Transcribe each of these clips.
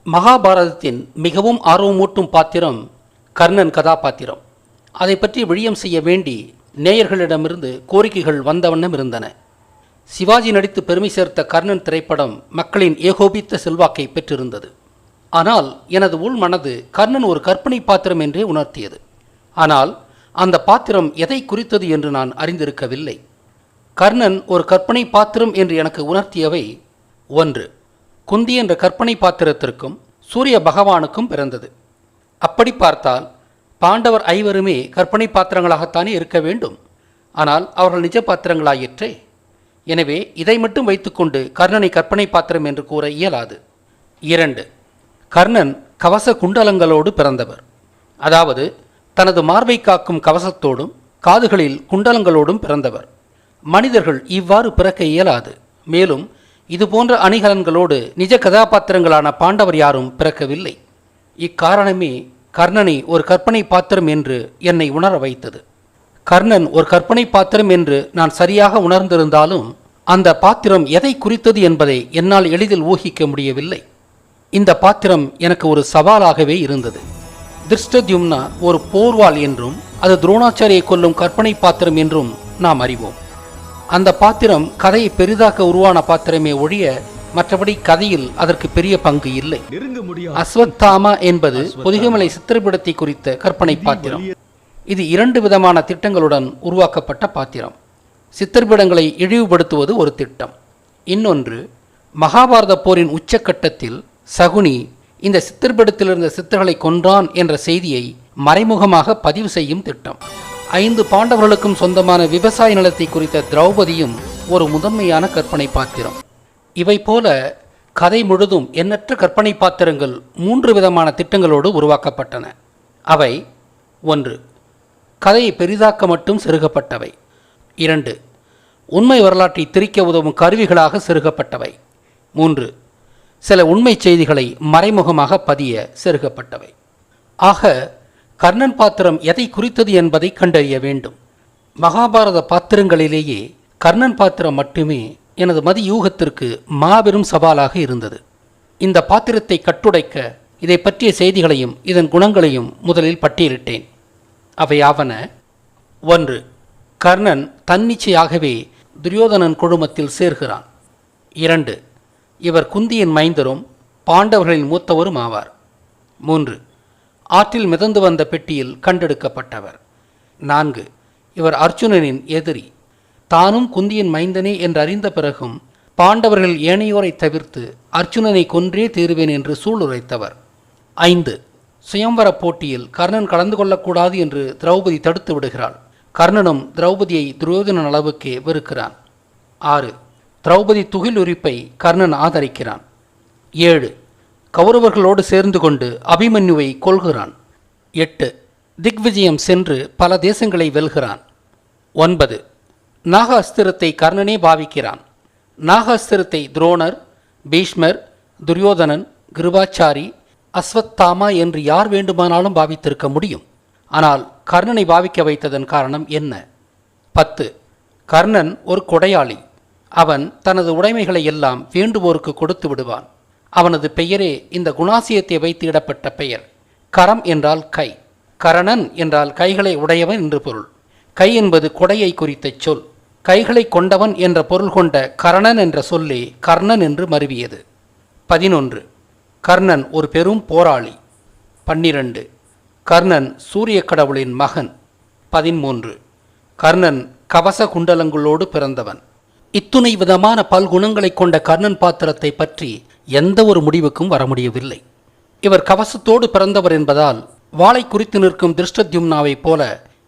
மகாபாரதத்தின் மிகவும் ஆர்வமூட்டும் பாத்திரம் கர்ணன் கதாபாத்திரம். அதை பற்றி விழியம் செய்ய வேண்டி நேயர்களிடமிருந்து கோரிக்கைகள் வந்தவண்ணம் இருந்தன. சிவாஜி நடித்து பெருமை சேர்த்த கர்ணன் திரைப்படம் மக்களின் ஏகோபித்த செல்வாக்கை பெற்றிருந்தது. ஆனால் எனது உள் மனது கர்ணன் ஒரு கற்பனை பாத்திரம் என்றே உணர்த்தியது. ஆனால் அந்த பாத்திரம் எதை குறித்தது என்று நான் அறிந்திருக்கவில்லை. கர்ணன் ஒரு கற்பனை பாத்திரம் என்று எனக்கு உணர்த்தியவை: 1. குந்தி என்ற கற்பனை பாத்திரத்திற்கும் சூரிய பகவானுக்கும் பிறந்தது. அப்படி பார்த்தால் பாண்டவர் ஐவருமே கற்பனை பாத்திரங்களாகத்தானே இருக்க வேண்டும். ஆனால் அவர்கள் நிஜ பாத்திரங்களாயிற்றே. எனவே இதை மட்டும் வைத்துக்கொண்டு கர்ணனை கற்பனை பாத்திரம் என்று கூற இயலாது. 2. கர்ணன் கவச குண்டலங்களோடு பிறந்தவர். அதாவது தனது மார்பை காக்கும் கவசத்தோடும் காதுகளில் குண்டலங்களோடும் பிறந்தவர். மனிதர்கள் இவ்வாறு பிறக்க இயலாது. மேலும் இதுபோன்ற அணிகலன்களோடு நிஜ கதாபாத்திரங்களான பாண்டவர் யாரும் பிறக்கவில்லை. இக்காரணமே கர்ணனை ஒரு கற்பனை பாத்திரம் என்று என்னை உணர வைத்தது. கர்ணன் ஒரு கற்பனை பாத்திரம் என்று நான் சரியாக உணர்ந்திருந்தாலும் அந்த பாத்திரம் எதை குறித்தது என்பதை என்னால் எளிதில் ஊகிக்க முடியவில்லை. இந்த பாத்திரம் எனக்கு ஒரு சவாலாகவே இருந்தது. திருஷ்டத்யும்னா ஒரு போர்வாள் என்றும் அது துரோணாச்சாரியை கொல்லும் கற்பனை பாத்திரம் என்றும் நாம் அறிவோம். அந்த பாத்திரம் கதையை பெரிதாக்க உருவான பாத்திரமே ஒழிய மற்றபடி கதையில் அதற்கு பெரிய பங்கு இல்லை. அஸ்வத்தாமா என்பது பொதிகைமலை சித்திரப்படத்தை குறித்த கற்பனை பாத்திரம். இது 2 விதமான திட்டங்களுடன் உருவாக்கப்பட்ட பாத்திரம். சித்திரப்படங்களை இழிவுபடுத்துவது ஒரு திட்டம். இன்னொன்று, மகாபாரத போரின் உச்சக்கட்டத்தில் சகுனி இந்த சித்திரப்படத்தில் இருந்த சித்தர்களை கொன்றான் என்ற செய்தியை மறைமுகமாக பதிவு செய்யும் திட்டம். 5 பாண்டவர்களுக்கும் சொந்தமான விவசாய நிலத்தை குறித்த திரௌபதியும் ஒரு முதன்மையான கற்பனை பாத்திரம். இவை போல கதை முழுதும் எண்ணற்ற கற்பனை பாத்திரங்கள் 3 விதமான திட்டங்களோடு உருவாக்கப்பட்டன. அவை: 1. கதையை பெரிதாக்க மட்டும் செருகப்பட்டவை. 2. உண்மை வரலாற்றை திரிக்க உதவும் கருவிகளாக செருகப்பட்டவை. 3. சில உண்மை செய்திகளை மறைமுகமாக பதிய செருகப்பட்டவை. ஆக கர்ணன் பாத்திரம் எதை குறித்தது என்பதை கண்டறிய வேண்டும். மகாபாரத பாத்திரங்களிலேயே கர்ணன் பாத்திரம் மட்டுமே எனது மதியூகத்திற்கு மாபெரும் சவாலாக இருந்தது. இந்த பாத்திரத்தை கட்டுடைக்க இதை பற்றிய செய்திகளையும் இதன் குணங்களையும் முதலில் பட்டியலிட்டேன். அவையாவன: 1. கர்ணன் தன்னிச்சையாகவே துரியோதனன் குழுமத்தில் சேர்கிறான். 2. இவர் குந்தியின் மைந்தரும் பாண்டவர்களின் மூத்தவரும் ஆவார். 3. ஆற்றில் மிதந்து வந்த பெட்டியில் கண்டெடுக்கப்பட்டவர். 4. இவர் அர்ஜுனனின் எதிரி. தானும் குந்தியின் மைந்தனே என்று அறிந்த பிறகும் பாண்டவர்கள் ஏனையோரை தவிர்த்து அர்ஜுனனை கொன்றே தீருவேன் என்று சூளுரைத்தவர். 5. சுயம்வர போட்டியில் கர்ணன் கலந்து கொள்ளக்கூடாது என்று திரௌபதி தடுத்து விடுகிறாள். கர்ணனும் திரௌபதியை துரியோதனன் அளவுக்கே வெறுக்கிறான். 6. திரௌபதி துகில் உரிப்பை கர்ணன் ஆதரிக்கிறான். 7. கௌரவர்களோடு சேர்ந்து கொண்டு அபிமன்யுவை கொல்கிறான். 8. திக்விஜயம் சென்று பல தேசங்களை வெல்கிறான். 9. நாக அஸ்திரத்தை கர்ணனே பாவிக்கிறான். நாக அஸ்திரத்தை துரோணர், பீஷ்மர், துரியோதனன், கிருபாச்சாரி, அஸ்வத்தாமா என்று யார் வேண்டுமானாலும் பாவித்திருக்க முடியும். ஆனால் கர்ணனை பாவிக்க வைத்ததன் காரணம் என்ன? 10. கர்ணன் ஒரு கொடையாளி. அவன் தனது உடைமைகளை எல்லாம் வேண்டுவோருக்கு கொடுத்து விடுவான். அவனது பெயரே இந்த குணாசியத்தை வைத்து இடப்பட்ட பெயர். கரம் என்றால் கை, கரணன் என்றால் கைகளை உடையவன் என்று பொருள். கை என்பது கொடையை குறித்த சொல். கைகளை கொண்டவன் என்ற பொருள் கொண்ட கரணன் என்ற சொல்லே கர்ணன் என்று மருவியது. 11. கர்ணன் ஒரு பெரும் போராளி. 12. கர்ணன் சூரிய கடவுளின் மகன். 13. கர்ணன் கவச குண்டலங்களோடு பிறந்தவன். இத்துணை விதமான பல்குணங்களை கொண்ட கர்ணன் பாத்திரத்தை பற்றி எந்த ஒரு முடிவுக்கும் வர முடியவில்லை. இவர் கவசத்தோடு பிறந்தவர் என்பதால் வாளை குறித்து நிற்கும் திருஷ்டத்யும்னாவைப் போல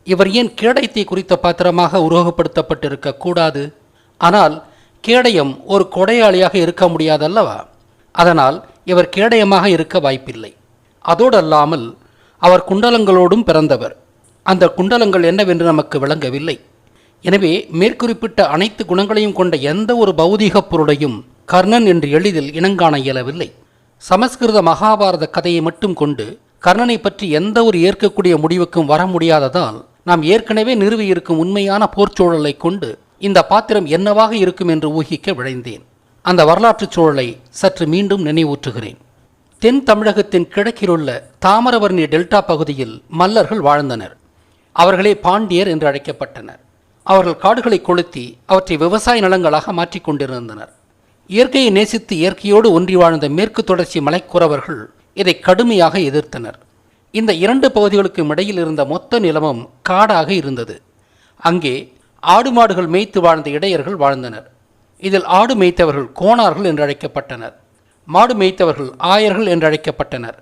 இவர் ஏன் கேடயத்தை குறித்த பாத்திரமாக உருவகப்படுத்தப்பட்டிருக்க கூடாது? ஆனால் கேடயம் ஒரு கொடையாளியாக இருக்க முடியாதல்லவா? அதனால் இவர் கேடயமாக இருக்க வாய்ப்பில்லை. அதோடு அல்லாமல் அவர் குண்டலங்களோடும் பிறந்தவர். அந்த குண்டலங்கள் என்னவென்று நமக்கு விளங்கவில்லை. எனவே மேற்குறிப்பிட்ட அனைத்து குணங்களையும் கொண்ட எந்த ஒரு பௌதீக பொருளையும் கர்ணன் என்று எளிதில் இனங்காண இயலவில்லை. சமஸ்கிருத மகாபாரத கதையை மட்டும் கொண்டு கர்ணனை பற்றி எந்த ஒரு ஏற்கக்கூடிய முடிவுக்கும் வர முடியாததால் நாம் ஏற்கனவே நிறுவியிருக்கும் உண்மையான போர்ச்சூழலை கொண்டு இந்த பாத்திரம் என்னவாக இருக்கும் என்று ஊகிக்க விழைந்தேன். அந்த வரலாற்றுச் சூழலை சற்று மீண்டும் நினைவூற்றுகிறேன். தென் தமிழகத்தின் கிழக்கிலுள்ள தாமிரபரணி டெல்டா பகுதியில் மல்லர்கள் வாழ்ந்தனர். அவர்களே பாண்டியர் என்று அழைக்கப்பட்டனர். அவர்கள் காடுகளை கொளுத்தி அவற்றை விவசாய நிலங்களாக மாற்றிக் கொண்டிருந்தனர். இயற்கையை நேசித்து இயற்கையோடு ஒன்றி வாழ்ந்த மேற்கு தொடர்ச்சி மலைக்குறவர்கள் இதை கடுமையாக எதிர்த்தனர். இந்த இரண்டு பகுதிகளுக்கும் இடையில் இருந்த மொத்த நிலமும் காடாக இருந்தது. அங்கே ஆடு மாடுகள் மேய்த்து வாழ்ந்த இடையர்கள் வாழ்ந்தனர். இதில் ஆடு மேய்த்தவர்கள் கோணார்கள் என்று அழைக்கப்பட்டனர். மாடு மேய்த்தவர்கள் ஆயர்கள் என்று அழைக்கப்பட்டனர்.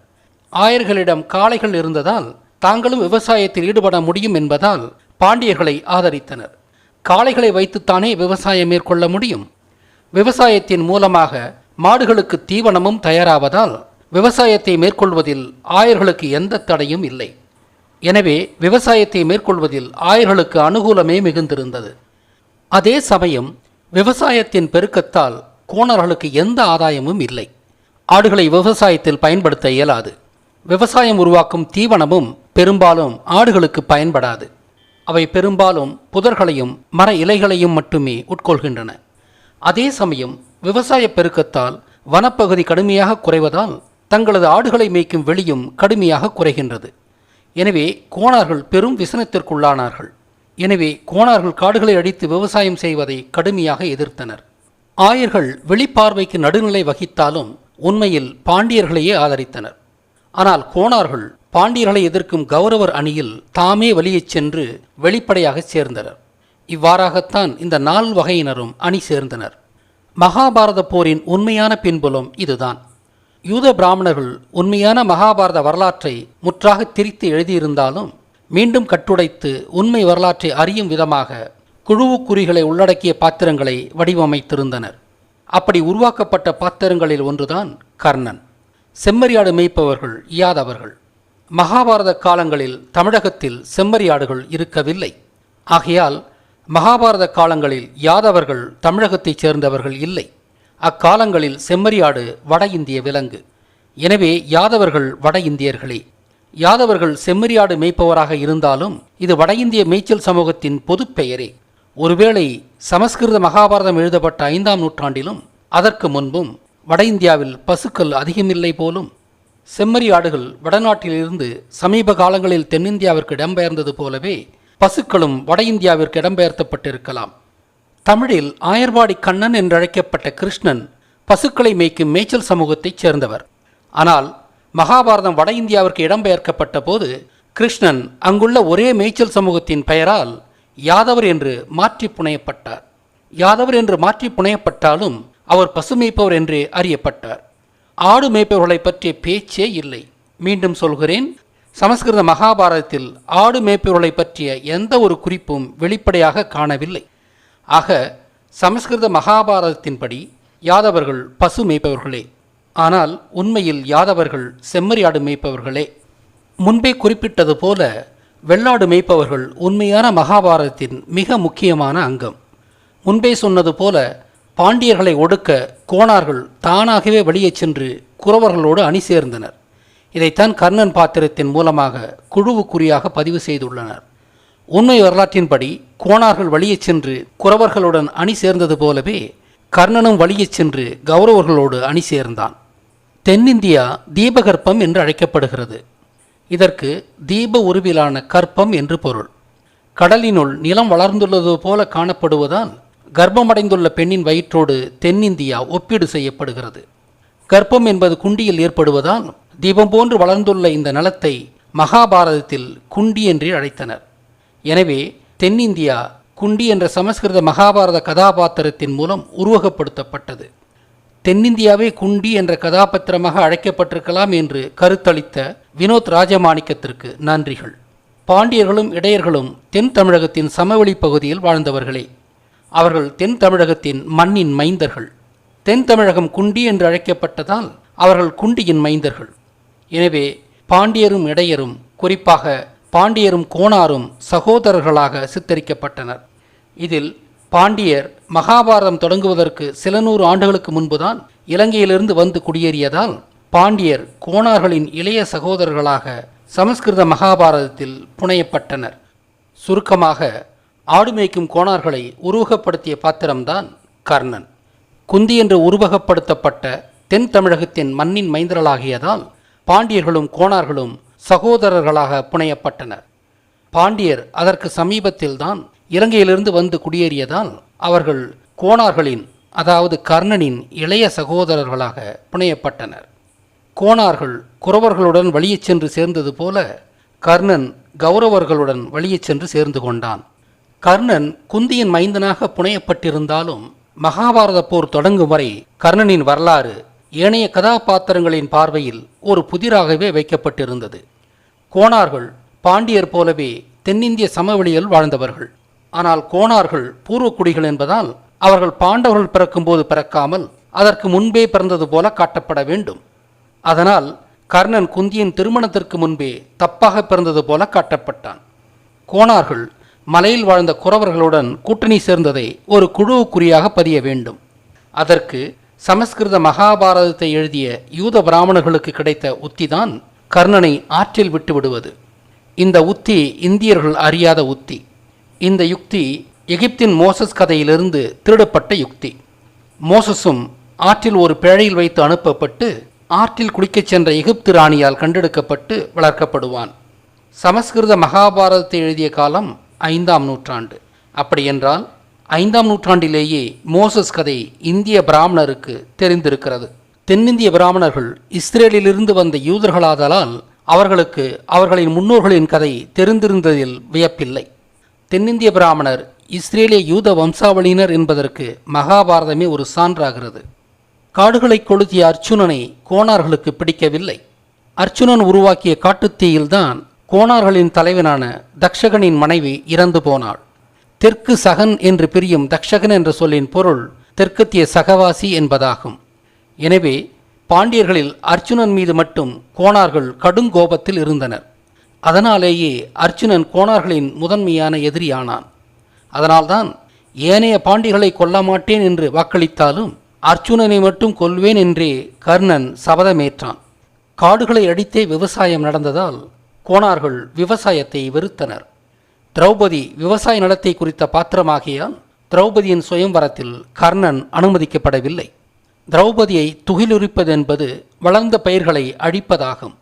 ஆயர்களிடம் காளைகள் இருந்ததால் தாங்களும் விவசாயத்தில் ஈடுபட முடியும் என்பதால் பாண்டியர்களை ஆதரித்தனர். காளைகளை வைத்துத்தானே விவசாயம் மேற்கொள்ள முடியும். விவசாயத்தின் மூலமாக மாடுகளுக்கு தீவனமும் தயாராவதால் விவசாயத்தை மேற்கொள்வதில் ஆயர்களுக்கு எந்த தடையும் இல்லை. எனவே விவசாயத்தை மேற்கொள்வதில் ஆயர்களுக்கு அனுகூலமே மிகுந்திருந்தது. அதே சமயம் விவசாயத்தின் பெருக்கத்தால் கோணர்களுக்கு எந்த ஆதாயமும் இல்லை. ஆடுகளை விவசாயத்தில் பயன்படுத்த இயலாது. விவசாயம் உருவாக்கும் தீவனமும் பெரும்பாலும் ஆடுகளுக்கு பயன்படாது. அவை பெரும்பாலும் புதர்களையும் மர இலைகளையும் மட்டுமே உட்கொள்கின்றன. அதே சமயம் விவசாய பெருக்கத்தால் வனப்பகுதி கடுமையாக குறைவதால் தங்களது ஆடுகளை மேய்க்கும் வெளியும் கடுமையாக குறைகின்றது. எனவே கோணார்கள் பெரும் விசனத்திற்குள்ளானார்கள். எனவே கோணார்கள் காடுகளை அழித்து விவசாயம் செய்வதை கடுமையாக எதிர்த்தனர். ஆயர்கள் வெளிப்பார்வைக்கு நடுநிலை வகித்தாலும் உண்மையில் பாண்டியர்களையே ஆதரித்தனர். ஆனால் கோணார்கள் பாண்டியர்களை எதிர்க்கும் கௌரவர் அணியில் தாமே வலியச் சென்று வெளிப்படையாக சேர்ந்தனர். இவ்வாறாகத்தான் இந்த 4 வகையினரும் அணி சேர்ந்தனர். மகாபாரத போரின் உண்மையான பின்புலம் இதுதான். யூத பிராமணர்கள் உண்மையான மகாபாரத வரலாற்றை முற்றாக திரித்து எழுதியிருந்தாலும் மீண்டும் கட்டுடைத்து உண்மை வரலாற்றை அறியும் விதமாக குழுவுக்குறிகளை உள்ளடக்கிய பாத்திரங்களை வடிவமைத்திருந்தனர். அப்படி உருவாக்கப்பட்ட பாத்திரங்களில் ஒன்றுதான் கர்ணன். செம்மறியாடு மேய்ப்பவர்கள் யாதவர்கள். மகாபாரத காலங்களில் தமிழகத்தில் செம்மறியாடுகள் இருக்கவில்லை. ஆகையால் மகாபாரத காலங்களில் யாதவர்கள் தமிழகத்தைச் சேர்ந்தவர்கள் இல்லை. அக்காலங்களில் செம்மறியாடு வட இந்திய விலங்கு. எனவே யாதவர்கள் வட இந்தியர்களே. யாதவர்கள் செம்மறியாடு மேய்ப்பவராக இருந்தாலும் இது வட இந்திய மேய்ச்சல் சமூகத்தின் பொது பெயரே. ஒருவேளை சமஸ்கிருத மகாபாரதம் எழுதப்பட்ட 5ஆம் நூற்றாண்டிலும் அதற்கு முன்பும் வட இந்தியாவில் பசுக்கள் அதிகமில்லை போலும். செம்மறியாடுகள் வடநாட்டிலிருந்து சமீப காலங்களில் தென்னிந்தியாவிற்கு இடம்பெயர்ந்தது போலவே பசுக்களும் வட இந்தியாவிற்கு இடம்பெயர்த்தப்பட்டிருக்கலாம். தமிழில் ஆயர்வாடி கண்ணன் என்றழைக்கப்பட்ட கிருஷ்ணன் பசுக்களை மேய்க்கும் மேய்ச்சல் சமூகத்தைச் சேர்ந்தவர். ஆனால் மகாபாரதம் வட இந்தியாவிற்கு இடம்பெயர்க்கப்பட்ட போது கிருஷ்ணன் அங்குள்ள ஒரே மேய்ச்சல் சமூகத்தின் பெயரால் யாதவர் என்று மாற்றி புனையப்பட்டார். யாதவர் என்று மாற்றி புனையப்பட்டாலும் அவர் பசு மேய்ப்பவர் என்றே அறியப்பட்டார். ஆடு மேய்ப்பவர்களை பற்றிய பேச்சே இல்லை. மீண்டும் சொல்கிறேன், சமஸ்கிருத மகாபாரதத்தில் ஆடு மேய்ப்பவர்களை பற்றிய எந்த ஒரு குறிப்பும் வெளிப்படையாக காணவில்லை. ஆக சமஸ்கிருத மகாபாரதத்தின்படி யாதவர்கள் பசு மேய்ப்பவர்களே. ஆனால் உண்மையில் யாதவர்கள் செம்மறியாடு மேய்ப்பவர்களே. முன்பே குறிப்பிட்டது போல வெள்ளாடு மேய்ப்பவர்கள் உண்மையான மகாபாரதத்தின் மிக முக்கியமான அங்கம். முன்பே சொன்னது போல பாண்டியர்களை ஒடுக்க கோணார்கள் தானாகவே வெளியே சென்று குறவர்களோடு அணி சேர்ந்தனர். இதைத்தான் கர்ணன் பாத்திரத்தின் மூலமாக குழுவுக்குறியாக பதிவு செய்துள்ளனர். உண்மை வரலாற்றின்படி கோணார்கள் வழியே சென்று குறவர்களுடன் அணி சேர்ந்தது போலவே கர்ணனும் வழியே சென்று கௌரவர்களோடு அணி சேர்ந்தான். தென்னிந்தியா தீபகற்பம் என்று அழைக்கப்படுகிறது. இதற்கு தீப உருவிலான கற்பம் என்று பொருள். கடலினுள் நிலம் வளர்ந்துள்ளது போல காணப்படுவதால் கர்ப்பமடைந்துள்ள பெண்ணின் வயிற்றோடு தென்னிந்தியா ஒப்பீடு செய்யப்படுகிறது. கர்ப்பம் என்பது குண்டியில் ஏற்படுவதால் தீபம் போன்று வளர்ந்துள்ள இந்த நிலத்தை மகாபாரதத்தில் குண்டி என்றே அழைத்தனர். எனவே தென்னிந்தியா குண்டி என்ற சமஸ்கிருத மகாபாரத கதாபாத்திரத்தின் மூலம் உருவகப்படுத்தப்பட்டது. தென்னிந்தியாவே குண்டி என்ற கதாபாத்திரமாக அழைக்கப்பட்டிருக்கலாம் என்று கருத்தளித்த வினோத் ராஜமாணிக்கத்திற்கு நன்றிகள். பாண்டியர்களும் இடையர்களும் தென் தமிழகத்தின் சமவெளி பகுதியில் வாழ்ந்தவர்களே. அவர்கள் தென் தமிழகத்தின் மண்ணின் மைந்தர்கள். தென் தமிழகம் குண்டி என்று அழைக்கப்பட்டதால் அவர்கள் குண்டியின் மைந்தர்கள். எனவே பாண்டியரும் இடையரும், குறிப்பாக பாண்டியரும் கோணாரும் சகோதரர்களாக சித்தரிக்கப்பட்டனர். இதில் பாண்டியர் மகாபாரதம் தொடங்குவதற்கு சில 100 ஆண்டுகளுக்கு முன்புதான் இலங்கையிலிருந்து வந்து குடியேறியதால் பாண்டியர் கோணார்களின் இளைய சகோதரர்களாக சமஸ்கிருத மகாபாரதத்தில் புனையப்பட்டனர். சுருக்கமாக, ஆடு மேய்க்கும் கோணார்களை உருவகப்படுத்திய பாத்திரம்தான் கர்ணன். குந்தி என்று உருவகப்படுத்தப்பட்ட தென் தமிழகத்தின் மண்ணின் மைந்தர்களாகியதால் பாண்டியர்களும் கோணார்களும் சகோதரர்களாக புனையப்பட்டனர். பாண்டியர் அதற்கு சமீபத்தில்தான் இலங்கையிலிருந்து வந்து குடியேறியதால் அவர்கள் கோணார்களின், அதாவது கர்ணனின் இளைய சகோதரர்களாக புனையப்பட்டனர். கோணார்கள் குரவர்களுடன் வழியச் சென்று சேர்ந்தது போல கர்ணன் கௌரவர்களுடன் வழியச் சென்று சேர்ந்து கொண்டான். கர்ணன் குந்தியின் மைந்தனாக புனையப்பட்டிருந்தாலும் மகாபாரத போர் தொடங்கும் வரை கர்ணனின் வரலாறு ஏனைய கதாபாத்திரங்களின் பார்வையில் ஒரு புதிராகவே வைக்கப்பட்டிருந்தது. கோணார்கள் பாண்டியர் போலவே தென்னிந்திய சமவெளியில் வாழ்ந்தவர்கள். ஆனால் கோணார்கள் பூர்வக்குடிகள் என்பதால் அவர்கள் பாண்டவர்கள் பிறக்கும்போது பிறக்காமல் அதற்கு முன்பே பிறந்தது போல காட்டப்பட வேண்டும். அதனால் கர்ணன் குந்தியின் திருமணத்திற்கு முன்பே தப்பாக பிறந்தது போல காட்டப்பட்டான். கோணார்கள் மலையில் வாழ்ந்த குரவர்களுடன் கூட்டணி சேர்ந்ததை ஒரு குழுவுக்குறியாக பதிய வேண்டும். அதற்கு சமஸ்கிருத மகாபாரதத்தை எழுதிய யூத பிராமணர்களுக்கு கிடைத்த உத்திதான் கர்ணனை ஆற்றில் விட்டு விடுவது. இந்த உத்தி இந்தியர்கள் அறியாத உத்தி. இந்த யுக்தி எகிப்தின் மோசஸ் கதையிலிருந்து திருடப்பட்ட யுக்தி. மோசஸும் ஆற்றில் ஒரு பிழையில் வைத்து அனுப்பப்பட்டு ஆற்றில் குளிக்கச் சென்ற எகிப்து ராணியால் கண்டெடுக்கப்பட்டு வளர்க்கப்படுவான். சமஸ்கிருத மகாபாரதத்தை எழுதிய காலம் 5ஆம் நூற்றாண்டு. அப்படியென்றால் 5ஆம் நூற்றாண்டிலேயே மோசஸ் கதை இந்திய பிராமணருக்கு தெரிந்திருக்கிறது. தென்னிந்திய பிராமணர்கள் இஸ்ரேலிலிருந்து வந்த யூதர்களாதலால் அவர்களுக்கு அவர்களின் முன்னோர்களின் கதை தெரிந்திருந்ததில் வியப்பில்லை. தென்னிந்திய பிராமணர் இஸ்ரேலிய யூத வம்சாவளியினர் என்பதற்கு மகாபாரதமே ஒரு சான்றாகிறது. காடுகளை கொளுத்திய அர்ச்சுனனை கோணார்களுக்கு பிடிக்கவில்லை. அர்ச்சுனன் உருவாக்கிய காட்டுத்தீயில்தான் கோணார்களின் தலைவனான தக்ஷகனின் மனைவி இறந்து போனாள். தெற்கு சகன் என்று பிரியும் தக்ஷகன் என்ற சொல்லின் பொருள் தெற்கத்திய சகவாசி என்பதாகும். எனவே பாண்டியர்களில் அர்ச்சுனன் மீது மட்டும் கோணார்கள் கடுங்கோபத்தில் இருந்தனர். அதனாலேயே அர்ச்சுனன் கோணார்களின் முதன்மையான எதிரியானான். அதனால்தான் ஏனைய பாண்டியர்களை கொல்ல மாட்டேன் என்று வாக்களித்தாலும் அர்ச்சுனனை மட்டும் கொல்வேன் என்றே கர்ணன் சபதமேற்றான். காடுகளை அடித்தே விவசாயம் நடந்ததால் கோணார்கள் விவசாயத்தை வெறுத்தனர். திரௌபதி விவசாய நலத்தை குறித்த பாத்திரமாகியால் திரௌபதியின் சுயம்வரத்தில் கர்ணன் அனுமதிக்கப்படவில்லை. திரௌபதியை துகிலுரிப்பது என்பது வளர்ந்த பயிர்களை அழிப்பதாகும்.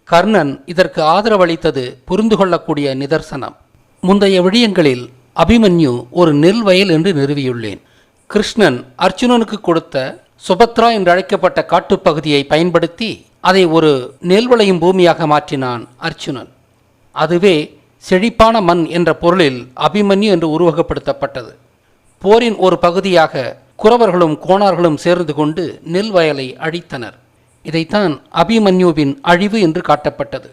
கர்ணன் இதற்கு ஆதரவளித்தது புரிந்து கொள்ளக்கூடிய நிதர்சனம். முந்தைய விடயங்களில் அபிமன்யு ஒரு நெல் வயல் என்று நிறுவியுள்ளேன். கிருஷ்ணன் அர்ச்சுனனுக்கு கொடுத்த சுபத்ரா என்று அழைக்கப்பட்ட காட்டுப்பகுதியை பயன்படுத்தி அதை ஒரு நெல் விளையும் பூமியாக மாற்றினான் அர்ச்சுனன். அதுவே செழிப்பான மண் என்ற பொருளில் அபிமன்யு என்று உருவகப்படுத்தப்பட்டது. போரின் ஒரு பகுதியாக குரவர்களும் கோணார்களும் சேர்ந்து கொண்டு நெல் வயலை அழித்தனர். இதைத்தான் அபிமன்யுவின் அழிவு என்று காட்டப்பட்டது.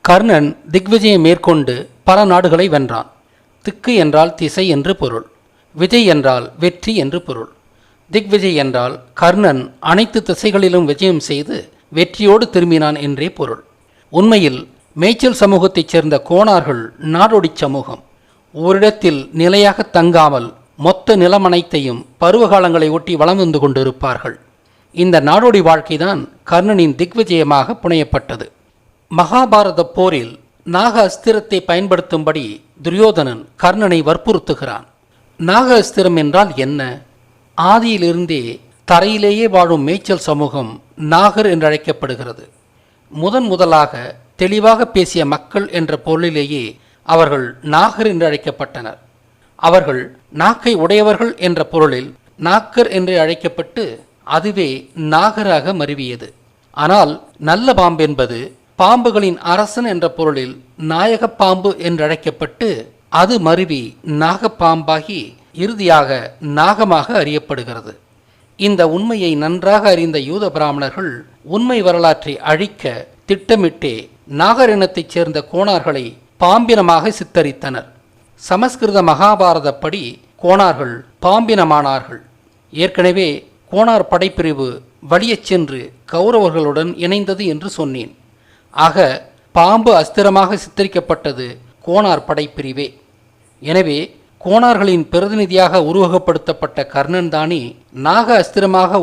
கர்ணன் திக்விஜயம் மேற்கொண்டு பல நாடுகளை வென்றான். திக்கு என்றால் திசை என்று பொருள். விஜய் என்றால் வெற்றி என்று பொருள். திக்விஜய் என்றால் கர்ணன் அனைத்து திசைகளிலும் விஜயம் செய்து வெற்றியோடு திரும்பினான் என்றே பொருள். உண்மையில் மேய்ச்சல் சமூகத்தைச் சேர்ந்த கோணார்கள் நாடோடி சமூகம். ஓரிடத்தில் நிலையாக தங்காமல் மொத்த நிலமனைத்தையும் பருவகாலங்களை ஒட்டி வலம் வந்து கொண்டிருப்பார்கள். இந்த நாடோடி வாழ்க்கைதான் கர்ணனின் திக்விஜயமாக புனையப்பட்டது. மகாபாரத போரில் நாக அஸ்திரத்தை பயன்படுத்தும்படி துரியோதனன் கர்ணனை வற்புறுத்துகிறான். நாக அஸ்திரம் என்றால் என்ன? ஆதியிலிருந்தே தரையிலேயே வாழும் மேய்ச்சல் சமூகம் நாகர் என்றழைக்கப்படுகிறது. முதலாக தெளிவாக பேசிய மக்கள் என்ற பொருளிலேயே அவர்கள் நாகர் என்று அழைக்கப்பட்டனர். அவர்கள் நாக்கை உடையவர்கள் என்ற பொருளில் நாக்கர் என்று அழைக்கப்பட்டு அதுவே நாகராக மருவியது. ஆனால் நல்ல பாம்பு என்பது பாம்புகளின் அரசன் என்ற பொருளில் நாயகப்பாம்பு என்றழைக்கப்பட்டு அது மருவி நாகப்பாம்பாகி இறுதியாக நாகமாக அறியப்படுகிறது. இந்த உண்மையை நன்றாக அறிந்த யூத பிராமணர்கள் உண்மை வரலாற்றை அழிக்க திட்டமிட்டே நாகர் இனத்தைச் சேர்ந்த கோணார்களை பாம்பினமாக சித்தரித்தனர். சமஸ்கிருத மகாபாரதப்படி கோணார்கள் பாம்பினமானார்கள். ஏற்கனவே கோணார் படைப்பிரிவு வலியச் சென்று கௌரவர்களுடன் இணைந்தது என்று சொன்னேன். ஆக பாம்பு அஸ்திரமாக சித்தரிக்கப்பட்டது கோணார் படைப்பிரிவே. எனவே கோணார்களின் பிரதிநிதியாக உருவகப்படுத்தப்பட்ட கர்ணன் தானே நாக அஸ்திரமாக